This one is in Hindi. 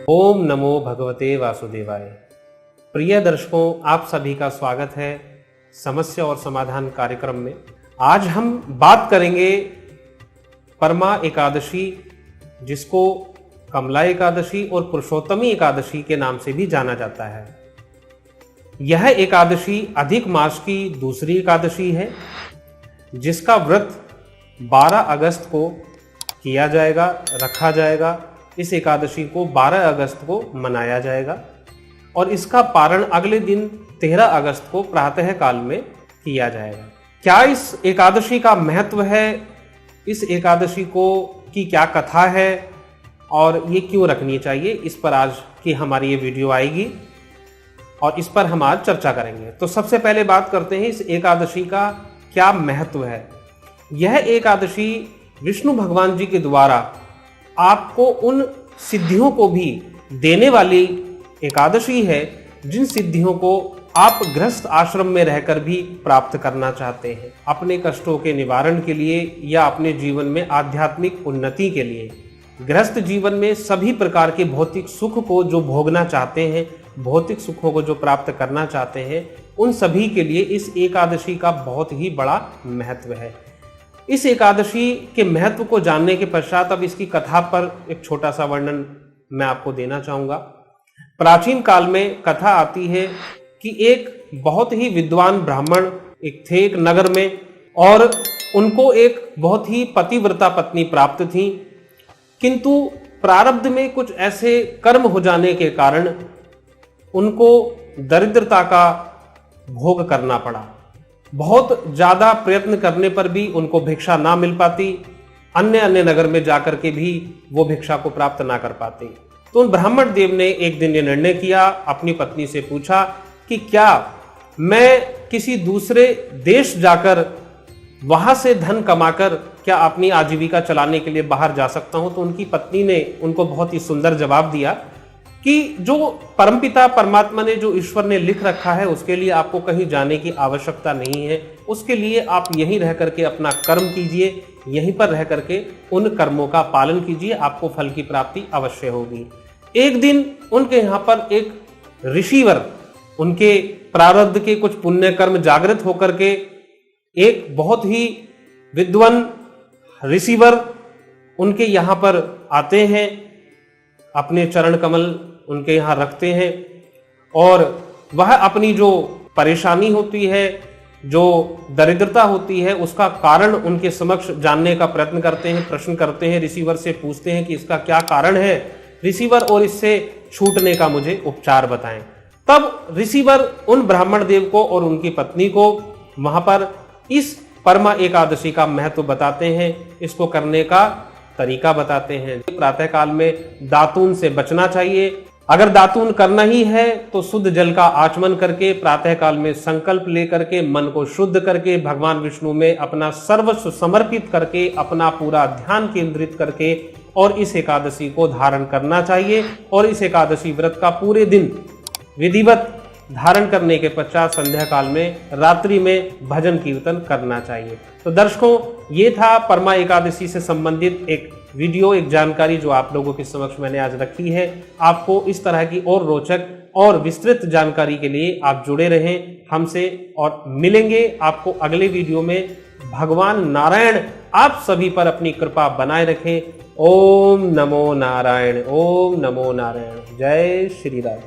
ओम नमो भगवते वासुदेवाय। प्रिय दर्शकों, आप सभी का स्वागत है समस्या और समाधान कार्यक्रम में। आज हम बात करेंगे परमा एकादशी, जिसको कमला एकादशी और पुरुषोत्तमी एकादशी के नाम से भी जाना जाता है। यह एकादशी अधिक मास की दूसरी एकादशी है, जिसका व्रत 12 अगस्त को किया जाएगा, रखा जाएगा। इस एकादशी को 12 अगस्त को मनाया जाएगा और इसका पारण अगले दिन 13 अगस्त को प्रातः काल में किया जाएगा। क्या इस एकादशी का महत्व है, इस एकादशी को की क्या कथा है और ये क्यों रखनी चाहिए, इस पर आज की हमारी ये वीडियो आएगी और इस पर हम आज चर्चा करेंगे। तो सबसे पहले बात करते हैं इस एकादशी का क्या महत्व है। यह एकादशी विष्णु भगवान जी के द्वारा आपको उन सिद्धियों को भी देने वाली एकादशी है, जिन सिद्धियों को आप गृहस्थ आश्रम में रहकर भी प्राप्त करना चाहते हैं, अपने कष्टों के निवारण के लिए या अपने जीवन में आध्यात्मिक उन्नति के लिए। गृहस्थ जीवन में सभी प्रकार के भौतिक सुख को जो भोगना चाहते हैं, भौतिक सुखों को जो प्राप्त करना चाहते हैं, उन सभी के लिए इस एकादशी का बहुत ही बड़ा महत्व है। इस एकादशी के महत्व को जानने के पश्चात अब इसकी कथा पर एक छोटा सा वर्णन मैं आपको देना चाहूंगा। प्राचीन काल में कथा आती है कि एक बहुत ही विद्वान ब्राह्मण एक थे एक नगर में, और उनको एक बहुत ही पतिव्रता पत्नी प्राप्त थी, किंतु प्रारब्ध में कुछ ऐसे कर्म हो जाने के कारण उनको दरिद्रता का भोग करना पड़ा। बहुत ज्यादा प्रयत्न करने पर भी उनको भिक्षा ना मिल पाती, अन्य नगर में जाकर के भी वो भिक्षा को प्राप्त ना कर पाते। तो उन ब्राह्मण देव ने एक दिन ये निर्णय किया, अपनी पत्नी से पूछा कि क्या मैं किसी दूसरे देश जाकर वहां से धन कमाकर क्या अपनी आजीविका चलाने के लिए बाहर जा सकता हूं। तो उनकी पत्नी ने उनको बहुत ही सुंदर जवाब दिया कि जो परमपिता परमात्मा ने, जो ईश्वर ने लिख रखा है, उसके लिए आपको कहीं जाने की आवश्यकता नहीं है। उसके लिए आप यहीं रह करके अपना कर्म कीजिए, यहीं पर रह करके उन कर्मों का पालन कीजिए, आपको फल की प्राप्ति अवश्य होगी। एक दिन उनके यहाँ पर एक ऋषिवर, उनके प्रारब्ध के कुछ पुण्य कर्म जागृत होकर के एक बहुत ही विद्वान ऋषिवर उनके यहाँ पर आते हैं, अपने चरण कमल उनके यहाँ रखते हैं और वह अपनी जो परेशानी होती है, जो दरिद्रता होती है, उसका कारण उनके समक्ष जानने का प्रयत्न करते हैं, प्रश्न करते हैं, ऋषिवर से पूछते हैं कि इसका क्या कारण है ऋषिवर, और इससे छूटने का मुझे उपचार बताएं। तब ऋषिवर उन ब्राह्मण देव को और उनकी पत्नी को वहां पर इस परमा एकादशी का महत्व बताते हैं, इसको करने का तरीका बताते हैं। प्रातः काल में दातून से बचना चाहिए। अगर दातून करना ही है तो शुद्ध जल का आचमन करके प्रातः काल में संकल्प लेकर के मन को शुद्ध करके भगवान विष्णु में अपना सर्वस्व समर्पित करके अपना पूरा ध्यान केंद्रित करके और इस एकादशी को धारण करना चाहिए। और इस एकादशी व्रत का पूरे दिन विधिवत धारण करने के पश्चात संध्या काल में, रात्रि में भजन कीर्तन करना चाहिए। तो दर्शकों, ये था परमा एकादशी से संबंधित एक वीडियो, एक जानकारी जो आप लोगों के समक्ष मैंने आज रखी है। आपको इस तरह की और रोचक और विस्तृत जानकारी के लिए आप जुड़े रहें हमसे और मिलेंगे आपको अगले वीडियो में। भगवान नारायण आप सभी पर अपनी कृपा बनाए रखें। ओम नमो नारायण, ओम नमो नारायण। जय श्री राम।